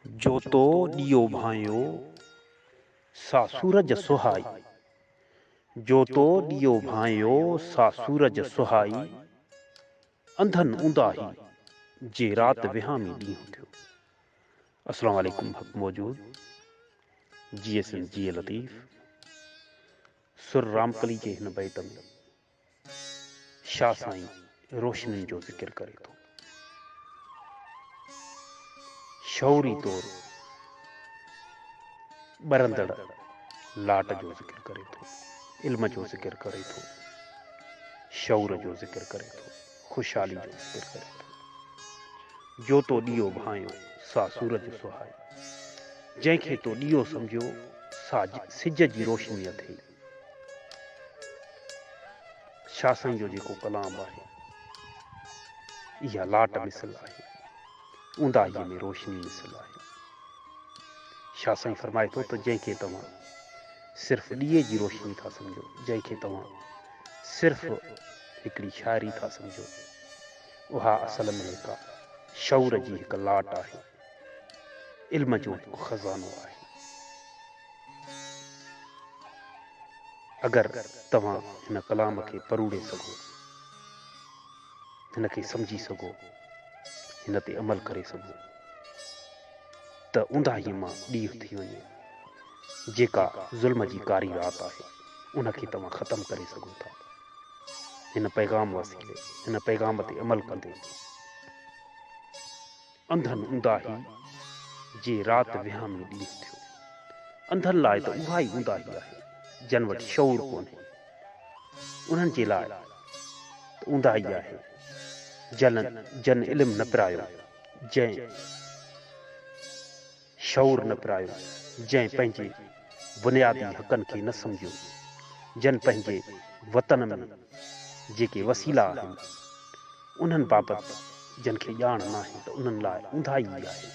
जो तो ॾियो भायो सा सूरज सुहाई, जो तो ॾियो भायो सा सूरज सुहाई, अंधन उंदाही जे रात विहामी ॾींहुं थियो। अस्सलाम वालेकुम हक़ मौजूद जीएसएन जी लतीफ़ सुर रामकली जे हिन बैत में शाह साईं रोशनी जो ज़िक्र करे थो। शौरी तौर बरंदड़ लाट जो ज़िक्र करे थो, इल्म जो ज़िक्र करे थो, शौर जो ज़िक्र करे थो, खुशहाली जो ज़िक्र करे थो। जो तो ॾियो भायो सा सूरज सुहाई, जंहिंखे तो ॾियो सम्झो सा सिज जी रोशनी अथई। शाह साईं जो जेको कलाम आहे इहा लाट मिसल आहे, ऊंदाहीअ में रोशनी मिसल आहे। शाह साईं फरमाए थो त जंहिंखे तव्हां सिर्फ़ु ॾीए जी रोशनी था सम्झो, जंहिंखे तव्हां सिर्फ़ु हिकिड़ी शाइरी था सम्झो, उहा असल में हिकु शौर जी हिकु लाट आहे, इल्म जो हिकु खज़ानो आहे। अगरि तव्हां हिन कलाम खे परूड़े सघो, हिन खे सम्झी सघो, हिन ते अमल करे सघो, त ऊंदाहीअ मां ॾींहुं थी वञे। जेका ज़ुल्म जी कारी रात आहे उनखे तव्हां ख़तमु करे सघो था हिन पैगाम वसीले, हिन पैगाम ते अमल कंदे। अंधन ऊंदाही जे रात विहामी ॾींहुं थियो। अंधनि लाइ त उहा ई ऊंदाही आहे जन वटि शौर कोन्हे। उन्हनि जे लाइ त ऊंदाही आहे जन इल्म न पिरायो, जंहिं शौर न पिरायो, जंहिं पंहिंजे बुनियादी हक़नि खे न सम्झियो, जन पंहिंजे वतन में जेके वसीला आहिनि उन्हनि बाबति जन खे ॼाण न आहे, त उन्हनि लाइ ऊंदाही आहे,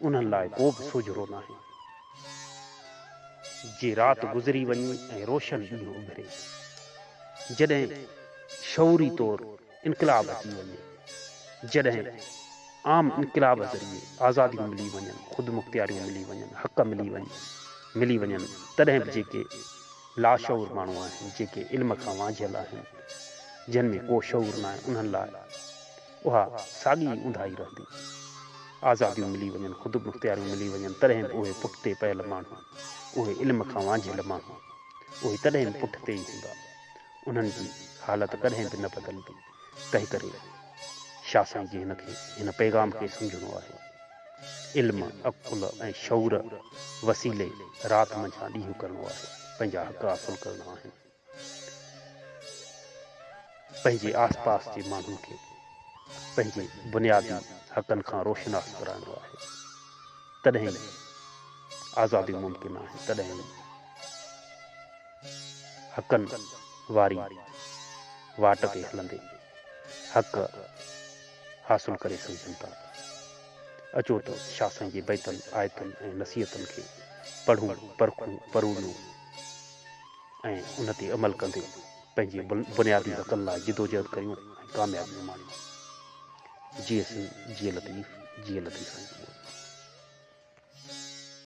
उन्हनि लाइ को बि सोझरो न आहे। जे राति गुज़री वञे ऐं रोशन ॾींहुं उभरे, जॾहिं शौरी तौर इनक़लाब अची वञे, जॾहिं आम इनक़लाब ज़रिए आज़ादियूं मिली वञनि, ख़ुदि मुख़्तियारियूं मिली वञनि, हक़ मिली वञनि, तॾहिं बि जेके लाशौर माण्हू आहिनि, जेके इल्म खां वांझियल आहिनि, जिन में को शौर न आहे, उन्हनि लाइ उहा साॻी ऊंदाही रहंदी। आज़ादियूं मिली वञनि, ख़ुदि मुख़्तियारियूं मिली वञनि, तॾहिं बि उहे पुठिते पयल माण्हू, उहे इल्म खां वांझियल माण्हू, उहे तॾहिं बि पुठिते ई हूंदा, उन्हनि जी हालत कॾहिं बि न बदलंदी। तंहिं करे शाह साईं जी हिन पैगाम खे सम्झणो आहे। इल्म, अक़ुल ऐं शौर वसीले राति मंझां ॾींहुं करिणो आहे, पंहिंजा हक़ हासिल करिणा आहिनि, पंहिंजे आस पास जे माण्हुनि खे पंहिंजे बुनियादी हक़नि खां रोशनास कराइणो आहे। तॾहिं आज़ादी मुमकिन आहे, तॾहिं हक़नि वारी वाट ते हलंदे हक़ हासिल करे सघनि था। अचो त शाह साईं जे बैतनि, आयतनि ऐं नसीहतनि खे पढ़ूं, परखूं, परूलियूं ऐं उन ते अमल कंदे पंहिंजे बुनियादी हक़नि लाइ जिदोजहद करियूं ऐं कामयाबियूं माणियूं। जी लतीफ़ साईं।